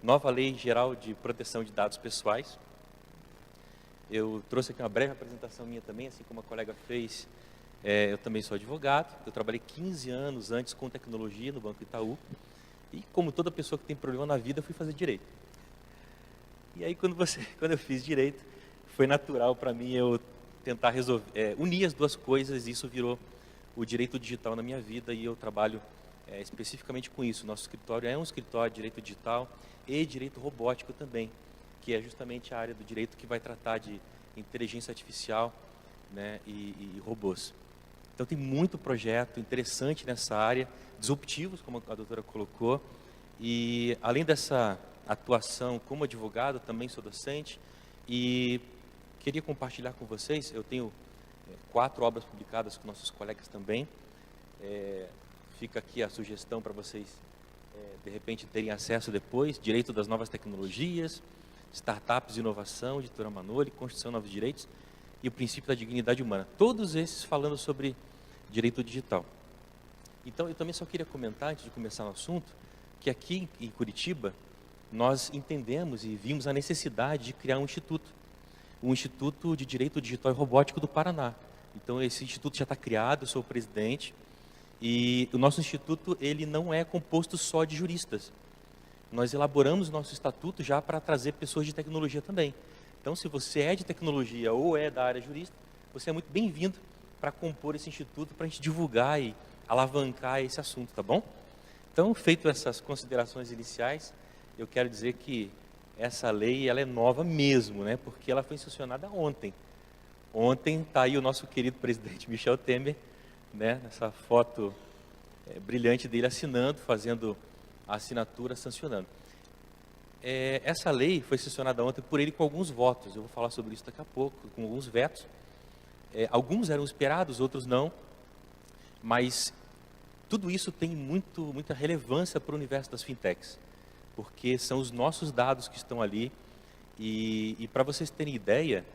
nova Lei Geral de Proteção de Dados Pessoais. Eu trouxe aqui uma breve apresentação minha também, assim como a colega fez. Eu também sou advogado, eu trabalhei 15 anos antes com tecnologia no Banco Itaú. E como toda pessoa que tem problema na vida, eu fui fazer direito. E aí quando eu fiz direito, foi natural para mim eu tentar unir as duas coisas, e isso virou o direito digital na minha vida, e eu trabalho especificamente com isso. Nosso escritório é um escritório de direito digital e direito robótico também, que é justamente a área do direito que vai tratar de inteligência artificial, né, e robôs. Então tem muito projeto interessante nessa área, disruptivos, como a doutora colocou, e além dessa atuação como advogado, também sou docente, e queria compartilhar com vocês, eu tenho 4 obras publicadas com nossos colegas também. Fica aqui a sugestão para vocês, de repente, terem acesso depois: Direito das Novas Tecnologias, Startups e Inovação, editora Manoli, Constituição e Novos Direitos, e o Princípio da Dignidade Humana. Todos esses falando sobre direito digital. Então, eu também só queria comentar, antes de começar o assunto, que aqui em Curitiba, nós entendemos e vimos a necessidade de criar um Instituto de Direito Digital e Robótico do Paraná. Então, esse instituto já está criado, eu sou o presidente, e o nosso instituto, ele não é composto só de juristas. Nós elaboramos o nosso estatuto já para trazer pessoas de tecnologia também. Então, se você é de tecnologia ou é da área jurista, você é muito bem-vindo para compor esse instituto, para a gente divulgar e alavancar esse assunto, tá bom? Então, feito essas considerações iniciais, eu quero dizer que essa lei, ela é nova mesmo, né? Porque ela foi sancionada ontem. Ontem está aí o nosso querido presidente Michel Temer, né? Nessa foto brilhante dele assinando, fazendo a assinatura, sancionando. Essa lei foi sancionada ontem por ele com alguns votos. Eu vou falar sobre isso daqui a pouco, com alguns vetos. Alguns eram esperados, outros não. Mas tudo isso tem muita relevância para o universo das fintechs, porque são os nossos dados que estão ali. E para vocês terem ideia,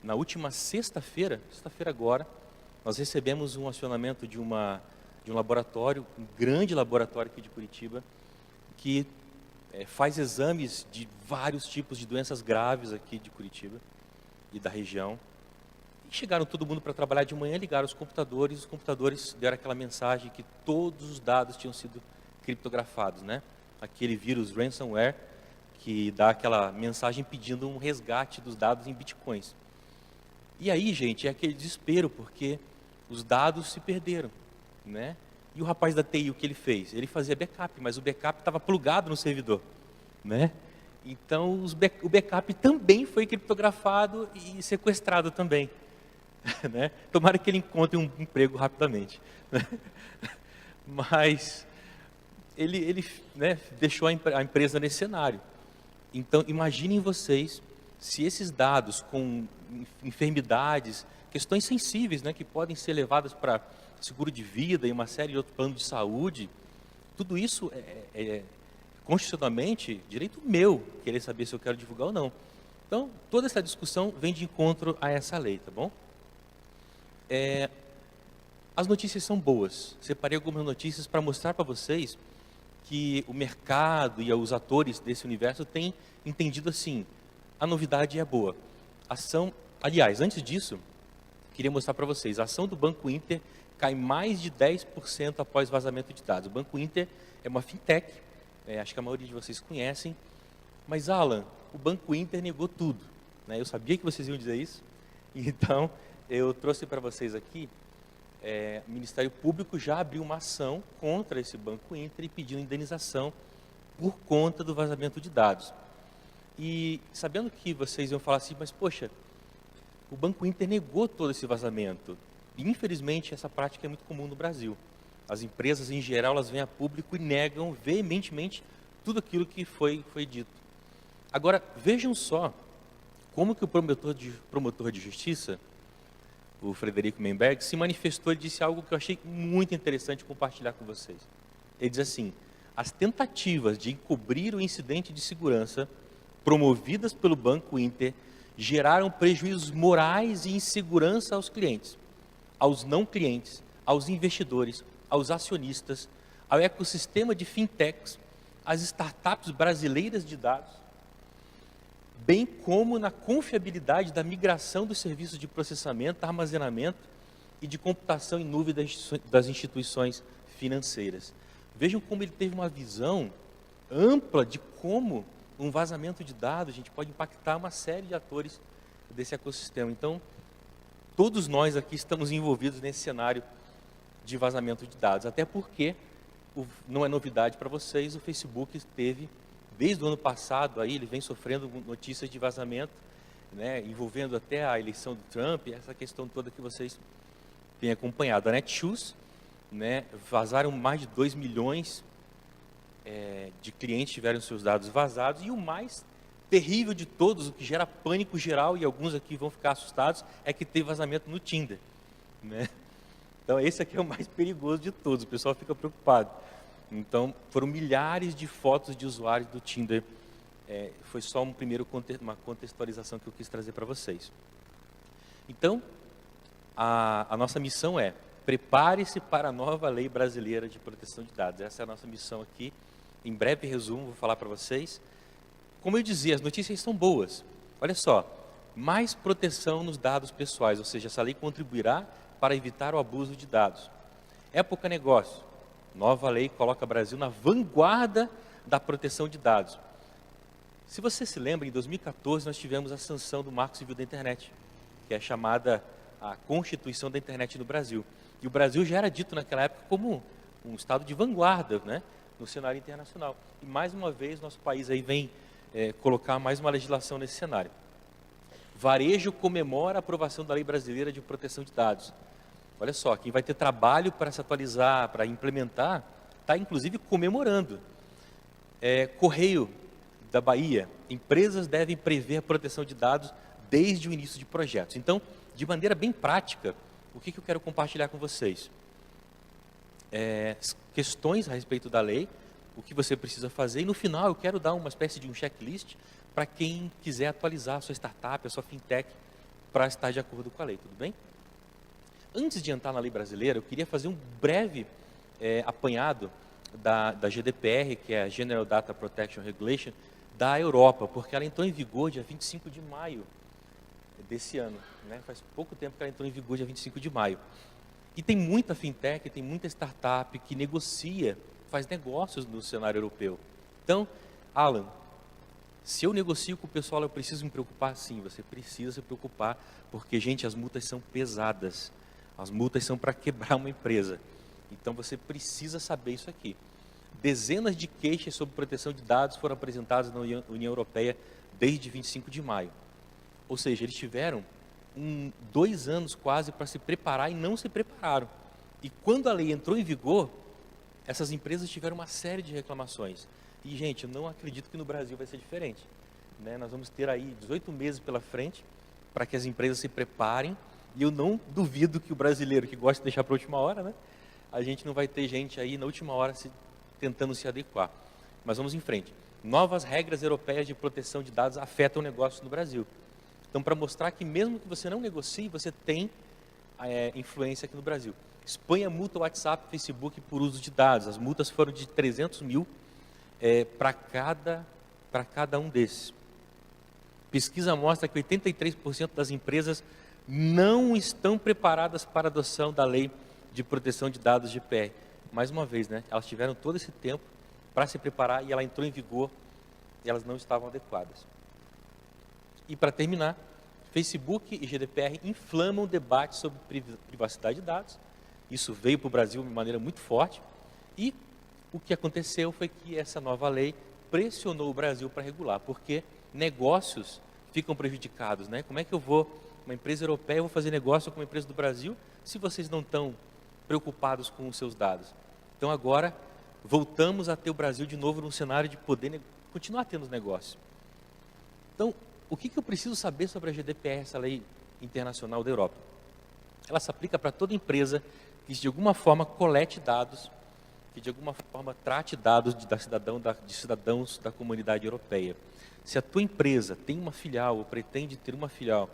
na última sexta-feira agora, nós recebemos um acionamento de um laboratório, um grande laboratório aqui de Curitiba, que faz exames de vários tipos de doenças graves aqui de Curitiba e da região. E chegaram todo mundo para trabalhar de manhã, ligaram os computadores deram aquela mensagem que todos os dados tinham sido criptografados, né? Aquele vírus ransomware que dá aquela mensagem pedindo um resgate dos dados em bitcoins. E aí, gente, é aquele desespero, porque os dados se perderam, né? E o rapaz da TI, o que ele fez? Ele fazia backup, mas o backup estava plugado no servidor, né? Então, o backup também foi criptografado e sequestrado também, né? Tomara que ele encontre um emprego rapidamente, né? Mas ele né, deixou a empresa nesse cenário. Então, imaginem vocês se esses dados com enfermidades, questões sensíveis, né, que podem ser levadas para seguro de vida e uma série de outros planos de saúde, tudo isso constitucionalmente direito meu, querer saber se eu quero divulgar ou não. Então, toda essa discussão vem de encontro a essa lei, tá bom? As notícias são boas. Separei algumas notícias para mostrar para vocês que o mercado e os atores desse universo têm entendido assim: a novidade é boa. Aliás, antes disso, queria mostrar para vocês, a ação do Banco Inter cai mais de 10% após vazamento de dados. O Banco Inter é uma fintech, acho que a maioria de vocês conhecem, mas Alan, o Banco Inter negou tudo, né? Eu sabia que vocês iam dizer isso, então eu trouxe para vocês aqui, o Ministério Público já abriu uma ação contra esse Banco Inter e pediu indenização por conta do vazamento de dados. E sabendo que vocês iam falar assim, mas poxa, o Banco Inter negou todo esse vazamento. E, infelizmente, essa prática é muito comum no Brasil. As empresas, em geral, elas vêm a público e negam veementemente tudo aquilo que foi dito. Agora, vejam só como que o promotor de justiça, o Frederico Memberg, se manifestou e disse algo que eu achei muito interessante compartilhar com vocês. Ele diz assim: as tentativas de encobrir o incidente de segurança promovidas pelo Banco Inter geraram prejuízos morais e insegurança aos clientes, aos não clientes, aos investidores, aos acionistas, ao ecossistema de fintechs, as startups brasileiras de dados, bem como na confiabilidade da migração dos serviços de processamento, armazenamento e de computação em nuvem das instituições financeiras. Vejam como ele teve uma visão ampla de como um vazamento de dados, a gente pode impactar uma série de atores desse ecossistema. Então, todos nós aqui estamos envolvidos nesse cenário de vazamento de dados, até porque não é novidade para vocês, o Facebook teve, desde o ano passado, aí, ele vem sofrendo notícias de vazamento, né, envolvendo até a eleição do Trump, essa questão toda que vocês têm acompanhado. A Netshoes, né, vazaram mais de 2 milhões de clientes tiveram seus dados vazados, e o mais terrível de todos, o que gera pânico geral, e alguns aqui vão ficar assustados, é que teve vazamento no Tinder, né? Então, esse aqui é o mais perigoso de todos, o pessoal fica preocupado. Então, foram milhares de fotos de usuários do Tinder. Foi só uma contextualização que eu quis trazer para vocês. Então, a nossa missão é: prepare-se para a nova lei brasileira de proteção de dados. Essa é a nossa missão aqui. Em breve resumo, vou falar para vocês. Como eu dizia, as notícias são boas. Olha só, mais proteção nos dados pessoais, ou seja, essa lei contribuirá para evitar o abuso de dados. Época Negócio, nova lei coloca o Brasil na vanguarda da proteção de dados. Se você se lembra, em 2014 nós tivemos a sanção do Marco Civil da Internet, que é chamada a Constituição da Internet no Brasil. E o Brasil já era dito naquela época como um estado de vanguarda, né, no cenário internacional. E mais uma vez nosso país aí vem colocar mais uma legislação nesse cenário. Varejo comemora a aprovação da Lei Brasileira de Proteção de Dados. Olha só, quem vai ter trabalho para se atualizar, para implementar, está inclusive comemorando. Correio da Bahia, empresas devem prever a proteção de dados desde o início de projetos. Então, de maneira bem prática, o que eu quero compartilhar com vocês? Questões a respeito da lei, o que você precisa fazer, e no final eu quero dar uma espécie de um checklist para quem quiser atualizar a sua startup, a sua fintech, para estar de acordo com a lei, tudo bem? Antes de entrar na lei brasileira, eu queria fazer um breve apanhado da GDPR, que é a General Data Protection Regulation, da Europa, porque ela entrou em vigor dia 25 de maio desse ano, né? Faz pouco tempo que ela entrou em vigor, dia 25 de maio. E tem muita fintech, tem muita startup que negocia, faz negócios no cenário europeu. Então, Alan, se eu negocio com o pessoal, eu preciso me preocupar? Sim, você precisa se preocupar, porque, gente, as multas são pesadas. As multas são para quebrar uma empresa. Então, você precisa saber isso aqui. Dezenas de queixas sobre proteção de dados foram apresentadas na União Europeia desde 25 de maio. Ou seja, eles tiveram 2 anos quase para se preparar e não se prepararam. E quando a lei entrou em vigor, essas empresas tiveram uma série de reclamações. E, gente, eu não acredito que no Brasil vai ser diferente, né? Nós vamos ter aí 18 meses pela frente para que as empresas se preparem. E eu não duvido que o brasileiro que gosta de deixar para a última hora, né? A gente não vai ter gente aí na última hora tentando se adequar. Mas vamos em frente. Novas regras europeias de proteção de dados afetam o negócio no Brasil. Então, para mostrar que mesmo que você não negocie, você tem influência aqui no Brasil. Espanha multa o WhatsApp e Facebook por uso de dados. As multas foram de 300 mil para cada um desses. Pesquisa mostra que 83% das empresas não estão preparadas para a adoção da lei de proteção de dados GDPR. Mais uma vez, né? Elas tiveram todo esse tempo para se preparar e ela entrou em vigor e elas não estavam adequadas. E para terminar, Facebook e GDPR inflamam o debate sobre privacidade de dados. Isso veio para o Brasil de maneira muito forte. E o que aconteceu foi que essa nova lei pressionou o Brasil para regular, porque negócios ficam prejudicados, né? Como é que eu vou, uma empresa europeia, eu vou fazer negócio com uma empresa do Brasil, se vocês não estão preocupados com os seus dados? Então agora voltamos a ter o Brasil de novo num cenário de poder continuar tendo os negócios. Então, o que eu preciso saber sobre a GDPR, essa lei internacional da Europa? Ela se aplica para toda empresa que de alguma forma colete dados, que de alguma forma trate dados de cidadãos da comunidade europeia. Se a tua empresa tem uma filial ou pretende ter uma filial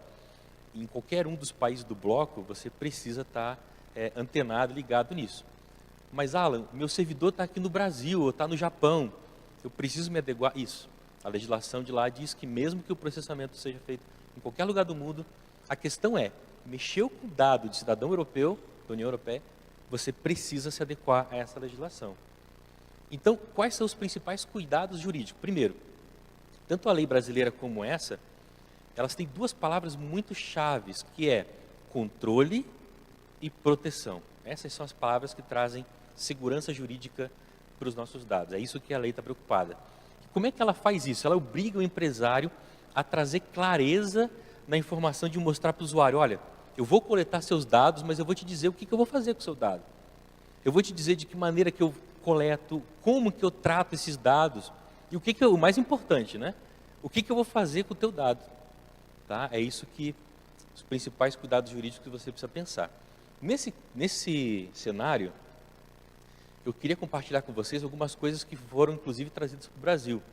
em qualquer um dos países do bloco, você precisa estar antenado, ligado nisso. Mas, Alan, meu servidor está aqui no Brasil, ou está no Japão. eu preciso me adequar. Isso, a legislação de lá diz que mesmo que o processamento seja feito em qualquer lugar do mundo, a questão é, mexeu com o dado de cidadão europeu, da União Europeia, você precisa se adequar a essa legislação. Então, quais são os principais cuidados jurídicos? Primeiro, tanto a lei brasileira como essa, elas têm duas palavras muito chaves, que é controle e proteção. Essas são as palavras que trazem segurança jurídica para os nossos dados. É isso que a lei está preocupada. Como é que ela faz isso? Ela obriga o empresário a trazer clareza na informação de mostrar para o usuário, olha, eu vou coletar seus dados, mas eu vou te dizer o que eu vou fazer com o seu dado. Eu vou te dizer de que maneira que eu coleto, como que eu trato esses dados, e o mais importante, né? O que eu vou fazer com o teu dado. Tá? É isso que os principais cuidados jurídicos que você precisa pensar. Nesse cenário, eu queria compartilhar com vocês algumas coisas que foram, inclusive, trazidas para o Brasil.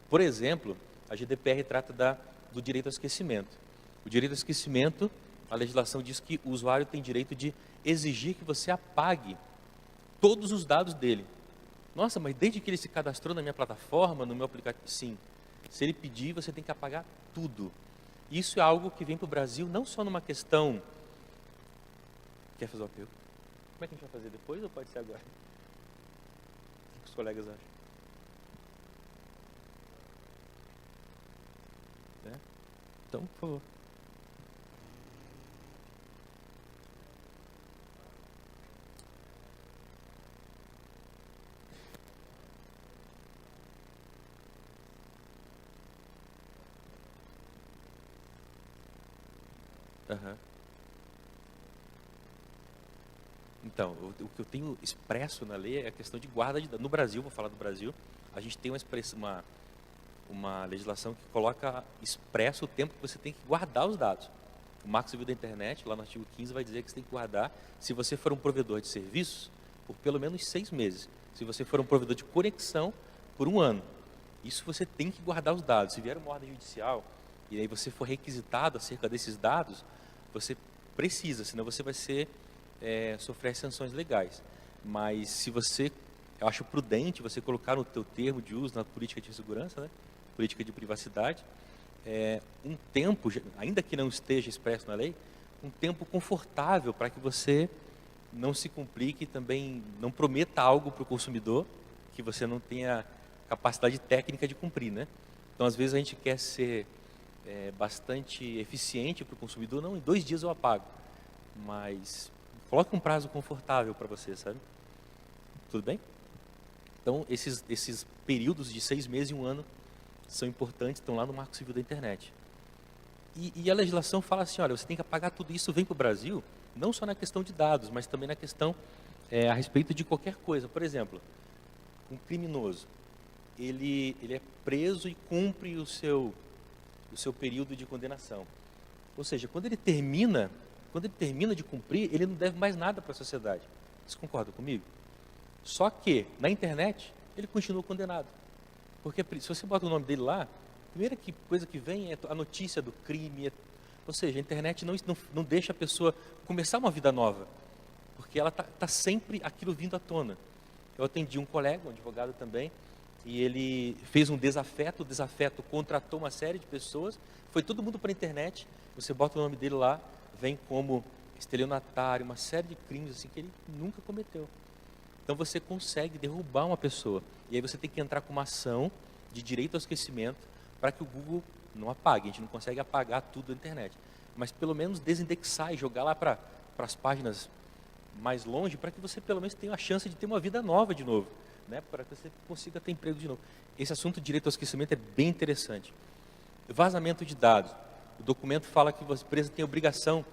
Por exemplo, a GDPR trata do direito ao esquecimento. O direito ao esquecimento, a legislação diz que o usuário tem direito de exigir que você apague todos os dados dele. Nossa, mas desde que ele se cadastrou na minha plataforma, no meu aplicativo, sim. Se ele pedir, você tem que apagar tudo. Isso é algo que vem para o Brasil não só numa questão... Quer fazer o apelo? Como é que a gente vai fazer depois ou pode ser agora? O que os colegas acham? É? Então, por favor. Uhum. Então, o que eu tenho expresso na lei é a questão de guarda de dados. No Brasil, vou falar do Brasil, a gente tem uma legislação que coloca expresso o tempo que você tem que guardar os dados. O Marco Civil da Internet, lá no artigo 15, vai dizer que você tem que guardar, se você for um provedor de serviços, por pelo menos 6 meses. Se você for um provedor de conexão, por 1 ano. Isso você tem que guardar os dados. Se vier uma ordem judicial e aí você for requisitado acerca desses dados, você precisa, senão você vai sofrer sanções legais. Mas se você, eu acho prudente você colocar no teu termo de uso, na política de segurança, né, política de privacidade, um tempo, ainda que não esteja expresso na lei, um tempo confortável para que você não se complique e também não prometa algo para o consumidor que você não tenha capacidade técnica de cumprir, né? Então, às vezes a gente quer ser bastante eficiente para o consumidor, não, em 2 dias eu apago, mas coloque um prazo confortável para você, sabe? Tudo bem? Então, esses períodos de 6 meses e 1 ano são importantes, estão lá no Marco Civil da Internet. E a legislação fala assim, olha, você tem que apagar tudo isso, vem para o Brasil, não só na questão de dados, mas também na questão a respeito de qualquer coisa. Por exemplo, um criminoso, ele é preso e cumpre o seu período de condenação. Ou seja, quando ele termina de cumprir, ele não deve mais nada para a sociedade. Vocês concordam comigo? Só que, na internet, ele continua condenado. Porque se você bota o nome dele lá, a primeira coisa que vem é a notícia do crime. Ou seja, a internet não deixa a pessoa começar uma vida nova. Porque ela tá sempre aquilo vindo à tona. Eu atendi um colega, um advogado também, e ele fez um desafeto, o desafeto contratou uma série de pessoas, foi todo mundo para a internet, você bota o nome dele lá, vem como estelionatário, uma série de crimes assim que ele nunca cometeu. Então você consegue derrubar uma pessoa, e aí você tem que entrar com uma ação de direito ao esquecimento para que o Google não apague. A gente não consegue apagar tudo da internet, mas pelo menos desindexar e jogar lá para as páginas mais longe, para que você pelo menos tenha a chance de ter uma vida nova de novo, né? Para que você consiga ter emprego de novo. Esse assunto de direito ao esquecimento é bem interessante. Vazamento de dados. O documento fala que a empresa tem a obrigação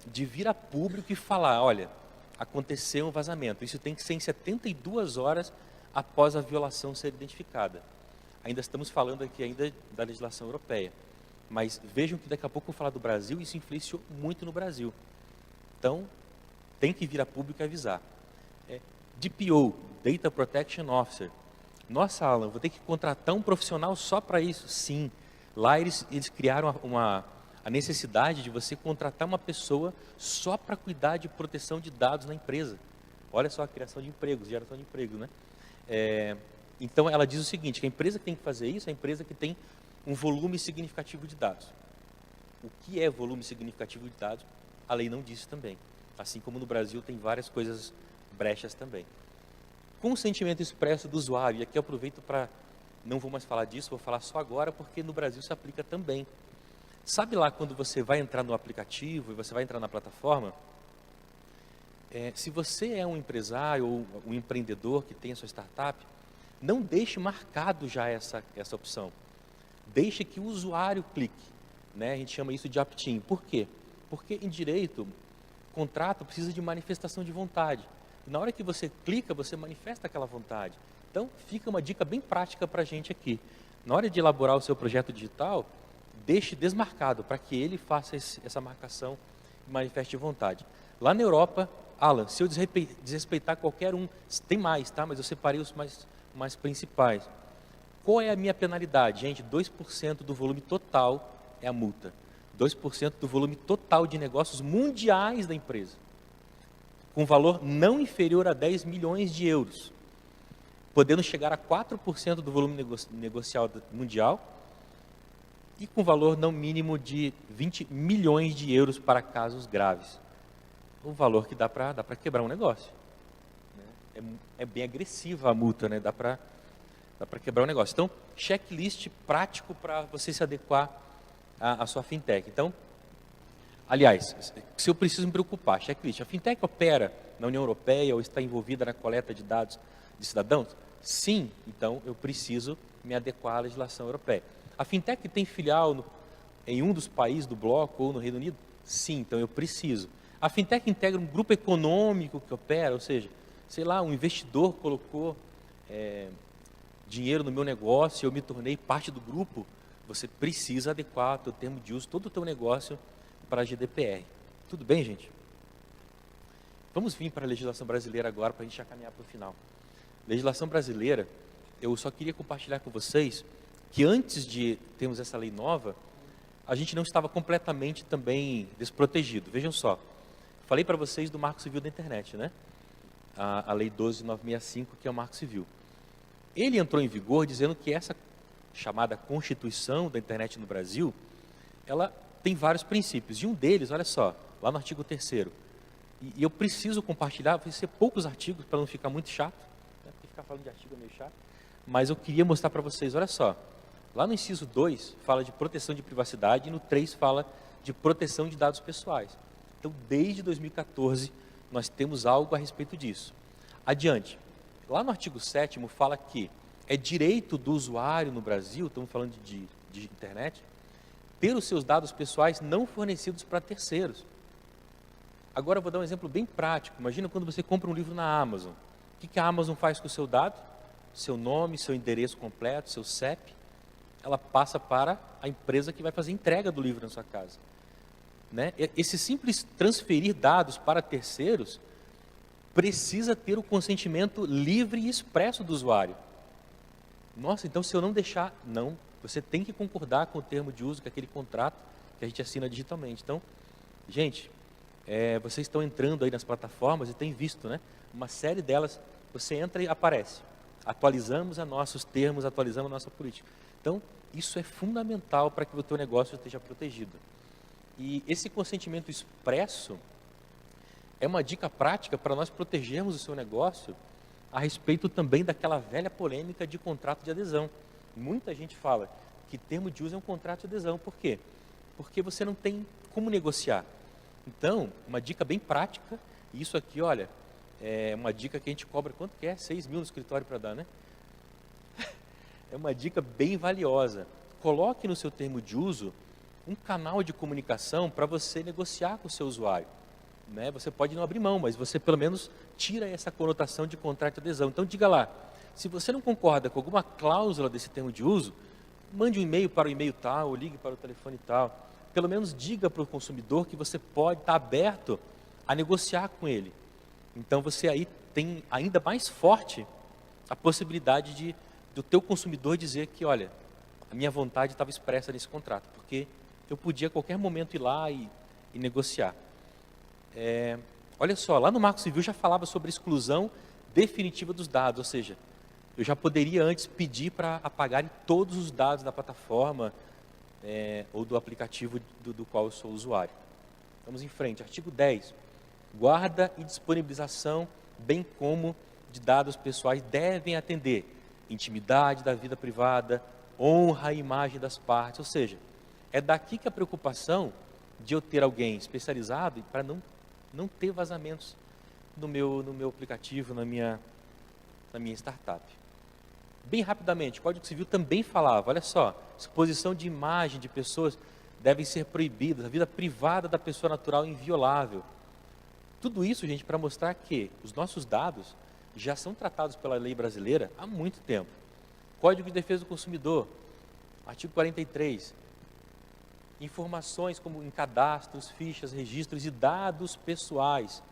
de vir a público e falar, olha, aconteceu um vazamento. Isso tem que ser em 72 horas após a violação ser identificada. Ainda estamos falando aqui ainda da legislação europeia. Mas vejam que daqui a pouco eu vou falar do Brasil, isso influenciou muito no Brasil. Então, tem que vir a público e avisar. DPO, Data Protection Officer. Nossa, Alan, vou ter que contratar um profissional só para isso? Sim. Lá eles criaram a necessidade de você contratar uma pessoa só para cuidar de proteção de dados na empresa. Olha só a criação de empregos, geração de empregos, né? Então, ela diz o seguinte, que a empresa que tem que fazer isso é a empresa que tem um volume significativo de dados. O que é volume significativo de dados? A lei não diz também. Assim como no Brasil tem várias coisas brechas também. Consentimento expresso do usuário, e aqui eu aproveito para, não vou mais falar disso, vou falar só agora, porque no Brasil se aplica também. Sabe lá quando você vai entrar no aplicativo e você vai entrar na plataforma? Se você é um empresário ou um empreendedor que tem a sua startup, não deixe marcado já essa opção. Deixe que o usuário clique. Né? A gente chama isso de opt-in. Por quê? Porque em direito, contrato precisa de manifestação de vontade. E na hora que você clica, você manifesta aquela vontade. Então, fica uma dica bem prática para a gente aqui. Na hora de elaborar o seu projeto digital, deixe desmarcado para que ele faça essa marcação e manifeste vontade. Lá na Europa, Alan, se eu desrespeitar qualquer um, tem mais, tá? Mas eu separei os mais principais. Qual é a minha penalidade? Gente, 2% do volume total é a multa. 2% do volume total de negócios mundiais da empresa. Com valor não inferior a 10 milhões de euros. Podendo chegar a 4% do volume negocial mundial e com valor não mínimo de 20 milhões de euros para casos graves. Um valor que dá para quebrar um negócio. É bem agressiva a multa, né? Dá para quebrar um negócio. Então, checklist prático para você se adequar à sua fintech. Então, aliás, se eu preciso me preocupar, checklist. A fintech opera na União Europeia ou está envolvida na coleta de dados de cidadãos? Sim, então eu preciso me adequar à legislação europeia. A fintech tem filial em um dos países do bloco ou no Reino Unido? Sim, então eu preciso. A fintech integra um grupo econômico que opera, ou seja, sei lá, um investidor colocou dinheiro no meu negócio e eu me tornei parte do grupo. Você precisa adequar o teu termo de uso, todo o teu negócio para a GDPR. Tudo bem, gente? Vamos vir para a legislação brasileira agora, para a gente já caminhar para o final. Legislação brasileira, eu só queria compartilhar com vocês que antes de termos essa lei nova, a gente não estava completamente também desprotegido. Vejam só, falei para vocês do Marco Civil da Internet, né? A Lei 12.965, que é o Marco Civil. Ele entrou em vigor dizendo que essa chamada Constituição da Internet no Brasil, ela tem vários princípios. E um deles, olha só, lá no artigo 3º, e eu preciso compartilhar, vai ser poucos artigos para não ficar muito chato, né? Porque ficar falando de artigo é meio chato, mas eu queria mostrar para vocês, olha só, lá no inciso 2 fala de proteção de privacidade e no 3 fala de proteção de dados pessoais. Então, desde 2014, nós temos algo a respeito disso. Adiante, lá no artigo 7º fala que é direito do usuário no Brasil, estamos falando de internet, ter os seus dados pessoais não fornecidos para terceiros. Agora eu vou dar um exemplo bem prático. Imagina quando você compra um livro na Amazon. O que a Amazon faz com o seu dado? Seu nome, seu endereço completo, seu CEP. Ela passa para a empresa que vai fazer a entrega do livro na sua casa. Né? Esse simples transferir dados para terceiros precisa ter o consentimento livre e expresso do usuário. Nossa, então se eu não deixar, não, você tem que concordar com o termo de uso, com aquele contrato que a gente assina digitalmente. Então, gente, vocês estão entrando aí nas plataformas e tem visto, né? Uma série delas, você entra e aparece. Atualizamos nossos termos, atualizamos a nossa política. Então, isso é fundamental para que o teu negócio esteja protegido. E esse consentimento expresso é uma dica prática para nós protegermos o seu negócio a respeito também daquela velha polêmica de contrato de adesão. Muita gente fala que termo de uso é um contrato de adesão. Por quê? Porque você não tem como negociar. Então, uma dica bem prática, e isso aqui, olha, é uma dica que a gente cobra, quanto que é? 6 mil no escritório para dar, né? É uma dica bem valiosa. Coloque no seu termo de uso um canal de comunicação para você negociar com o seu usuário. Né? Você pode não abrir mão, mas você pelo menos tira essa conotação de contrato de adesão. Então diga lá, se você não concorda com alguma cláusula desse termo de uso, mande um e-mail para o e-mail tal, ou ligue para o telefone tal. Pelo menos diga para o consumidor que você pode estar aberto a negociar com ele. Então você aí tem ainda mais forte a possibilidade do teu consumidor dizer que, olha, a minha vontade estava expressa nesse contrato, porque eu podia a qualquer momento ir lá e negociar. Olha só, lá no Marco Civil já falava sobre exclusão definitiva dos dados, ou seja, eu já poderia antes pedir para apagarem todos os dados da plataforma ou do aplicativo do qual eu sou usuário. Vamos em frente. Artigo 10. Guarda e disponibilização, bem como de dados pessoais, devem atender intimidade da vida privada, honra a imagem das partes. Ou seja, é daqui que a preocupação de eu ter alguém especializado para não ter vazamentos no meu aplicativo, na minha startup. Bem rapidamente, o Código Civil também falava, olha só, exposição de imagem de pessoas devem ser proibidas, a vida privada da pessoa natural é inviolável. Tudo isso, gente, para mostrar que os nossos dados já são tratados pela lei brasileira há muito tempo. Código de Defesa do Consumidor, artigo 43, informações como em cadastros, fichas, registros e dados pessoais.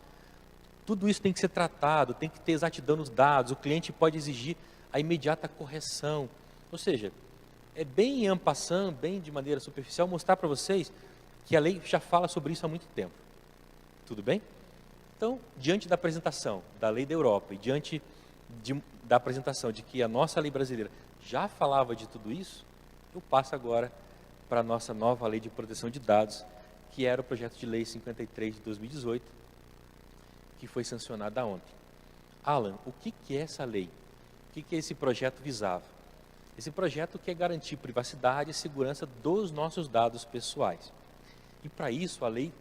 Tudo isso tem que ser tratado, tem que ter exatidão nos dados, o cliente pode exigir a imediata correção. Ou seja, é bem en passant, bem de maneira superficial, mostrar para vocês que a lei já fala sobre isso há muito tempo. Tudo bem? Então, diante da apresentação da lei da Europa e diante da apresentação de que a nossa lei brasileira já falava de tudo isso, eu passo agora para a nossa nova lei de proteção de dados, que era o projeto de lei 53 de 2018, que foi sancionada ontem. Alan, o que é essa lei? O que esse projeto visava? Esse projeto quer garantir privacidade e segurança dos nossos dados pessoais. E para isso a lei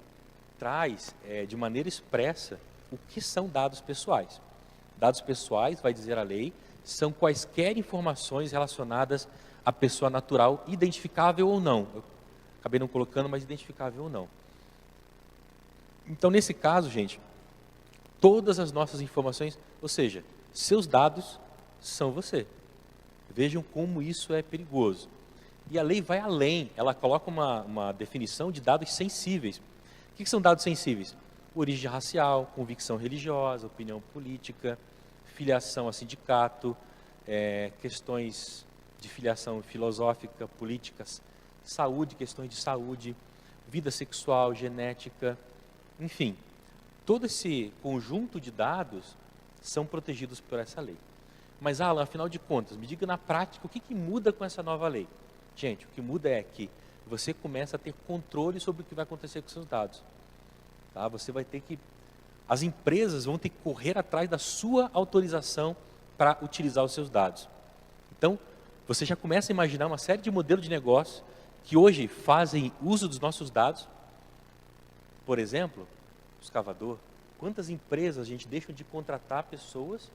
traz de maneira expressa o que são dados pessoais. Dados pessoais, vai dizer a lei, são quaisquer informações relacionadas à pessoa natural, identificável ou não. Eu acabei não colocando, mas identificável ou não. Então, nesse caso, gente, todas as nossas informações, ou seja, seus dados são você. Vejam como isso é perigoso. E a lei vai além, ela coloca uma definição de dados sensíveis. O que são dados sensíveis? Origem racial, convicção religiosa, opinião política, filiação a sindicato, questões de filiação filosófica, políticas, saúde, questões de saúde, vida sexual, genética, enfim. Todo esse conjunto de dados são protegidos por essa lei. Mas, Alan, afinal de contas, me diga na prática o que muda com essa nova lei. Gente, o que muda é que você começa a ter controle sobre o que vai acontecer com seus dados. Tá? Você vai ter que... As empresas vão ter que correr atrás da sua autorização para utilizar os seus dados. Então, você já começa a imaginar uma série de modelos de negócio que hoje fazem uso dos nossos dados. Por exemplo, o escavador. Quantas empresas a gente deixa de contratar pessoas,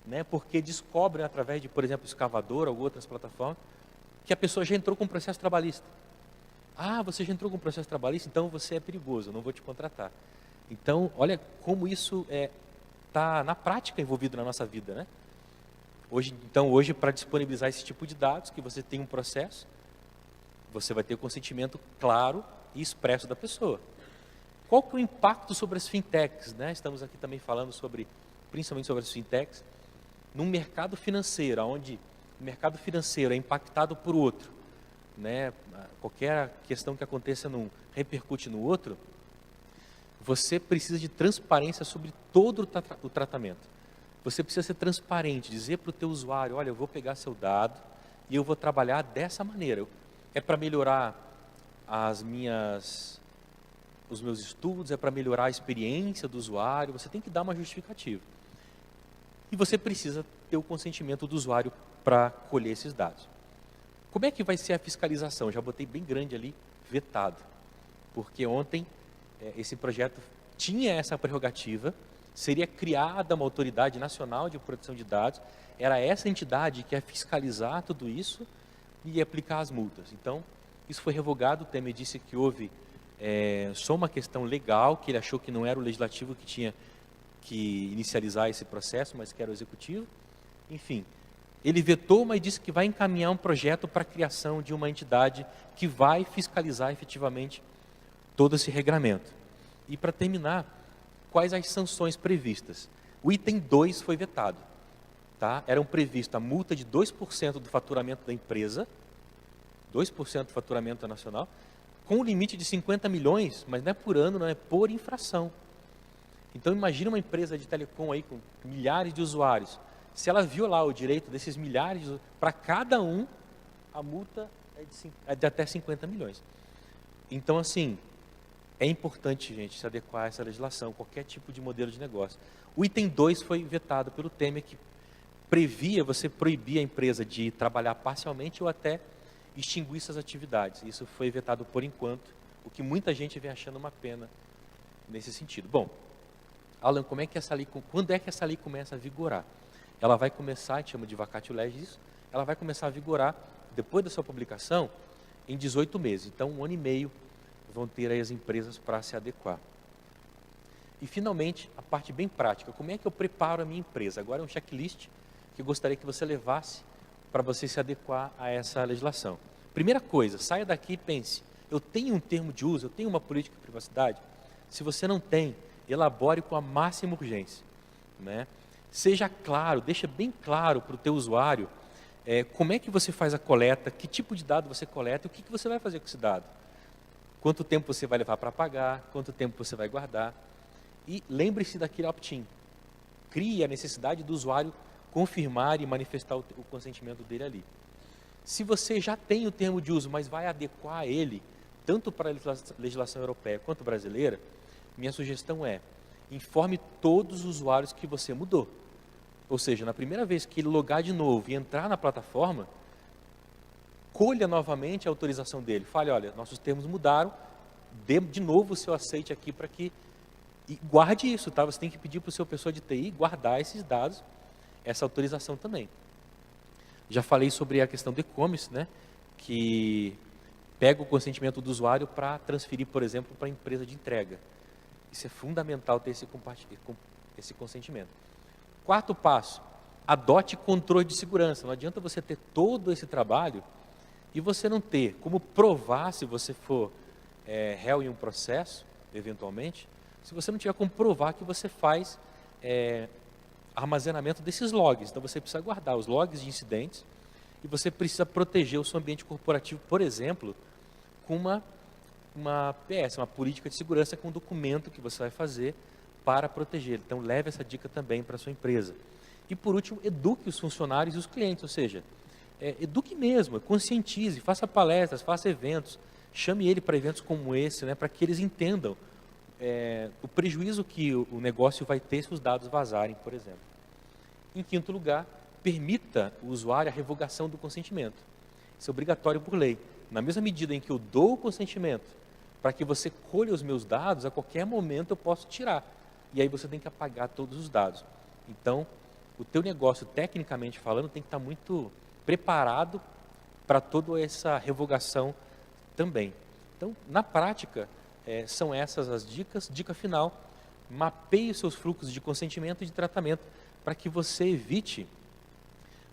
né, porque descobrem através de, por exemplo, o escavador ou outras plataformas, que a pessoa já entrou com processo trabalhista. Ah, você já entrou com processo trabalhista, então você é perigoso, eu não vou te contratar. Então, olha como isso está na prática envolvido na nossa vida, né? Hoje, para disponibilizar esse tipo de dados, que você tem um processo, você vai ter o consentimento claro e expresso da pessoa. Qual que é o impacto sobre as fintechs, né? Estamos aqui também falando principalmente sobre as fintechs, num mercado financeiro, onde o mercado financeiro é impactado por outro, né? Qualquer questão que aconteça num repercute no outro, você precisa de transparência sobre todo o tratamento. Você precisa ser transparente, dizer para o teu usuário, olha, eu vou pegar seu dado e eu vou trabalhar dessa maneira. É para melhorar os meus estudos, é para melhorar a experiência do usuário, você tem que dar uma justificativa. E você precisa ter o consentimento do usuário para colher esses dados. Como é que vai ser a fiscalização? Já botei bem grande ali, vetado. Porque ontem esse projeto tinha essa prerrogativa, seria criada uma autoridade nacional de proteção de dados, era essa entidade que ia fiscalizar tudo isso e ia aplicar as multas. Então, isso foi revogado, o Temer disse que houve só uma questão legal, que ele achou que não era o legislativo que tinha que inicializar esse processo, mas que era o executivo. Enfim, ele vetou, mas disse que vai encaminhar um projeto para a criação de uma entidade que vai fiscalizar efetivamente todo esse regramento. E para terminar, quais as sanções previstas? O item 2 foi vetado. Tá? Eram previstas a multa de 2% do faturamento da empresa, 2% do faturamento nacional, com um limite de 50 milhões, mas não é por ano, não é por infração. Então, imagina uma empresa de telecom aí com milhares de usuários. Se ela violar o direito desses milhares, para cada um, a multa é de até 50 milhões. Então, assim, é importante, gente, se adequar a essa legislação, qualquer tipo de modelo de negócio. O item 2 foi vetado pelo Temer, que previa você proibir a empresa de trabalhar parcialmente ou até extinguir suas atividades. Isso foi vetado por enquanto, o que muita gente vem achando uma pena nesse sentido. Bom, Alan, quando é que essa lei começa a vigorar? Ela vai começar, a gente chama de vacatio legis, ela vai começar a vigorar, depois da sua publicação, em 18 meses. Então, 1 ano e meio vão ter aí as empresas para se adequar. E, finalmente, a parte bem prática. Como é que eu preparo a minha empresa? Agora é um checklist que eu gostaria que você levasse para você se adequar a essa legislação. Primeira coisa, saia daqui e pense, eu tenho um termo de uso, eu tenho uma política de privacidade? Se você não tem, elabore com a máxima urgência, né? Seja claro, deixa bem claro para o teu usuário como é que você faz a coleta, que tipo de dado você coleta e o que você vai fazer com esse dado. Quanto tempo você vai levar para pagar, quanto tempo você vai guardar. E lembre-se daquele opt-in. Crie a necessidade do usuário confirmar e manifestar o consentimento dele ali. Se você já tem o termo de uso, mas vai adequar ele, tanto para a legislação europeia quanto brasileira, minha sugestão é, informe todos os usuários que você mudou. Ou seja, na primeira vez que ele logar de novo e entrar na plataforma, colha novamente a autorização dele. Fale, olha, nossos termos mudaram, dê de novo o seu aceite aqui para que... E guarde isso, tá? Você tem que pedir para o seu pessoa de TI guardar esses dados, essa autorização também. Já falei sobre a questão do e-commerce, né? Que pega o consentimento do usuário para transferir, por exemplo, para a empresa de entrega. Isso é fundamental ter esse consentimento. Quarto passo, adote controle de segurança. Não adianta você ter todo esse trabalho e você não ter como provar se você for réu em um processo, eventualmente, se você não tiver como provar que você faz armazenamento desses logs. Então, você precisa guardar os logs de incidentes e você precisa proteger o seu ambiente corporativo, por exemplo, com uma PS, uma política de segurança com um documento que você vai fazer para proteger. Então, leve essa dica também para a sua empresa. E, por último, eduque os funcionários e os clientes, ou seja, eduque mesmo, conscientize, faça palestras, faça eventos, chame ele para eventos como esse, né, para que eles entendam o prejuízo que o negócio vai ter se os dados vazarem, por exemplo. Em quinto lugar, permita o usuário a revogação do consentimento. Isso é obrigatório por lei. Na mesma medida em que eu dou o consentimento para que você colha os meus dados, a qualquer momento eu posso tirar. E aí você tem que apagar todos os dados. Então, o teu negócio, tecnicamente falando, tem que estar muito preparado para toda essa revogação também. Então, na prática, são essas as dicas. Dica final, mapeie os seus fluxos de consentimento e de tratamento para que você evite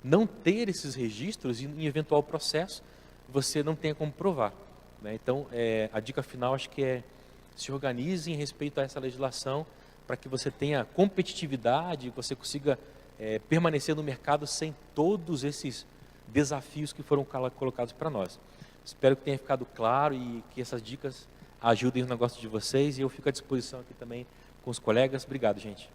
não ter esses registros e em eventual processo você não tenha como provar, né? Então, a dica final acho que se organize em respeito a essa legislação para que você tenha competitividade, que você consiga permanecer no mercado sem todos esses desafios que foram colocados para nós. Espero que tenha ficado claro e que essas dicas ajudem o negócio de vocês e eu fico à disposição aqui também com os colegas. Obrigado, gente.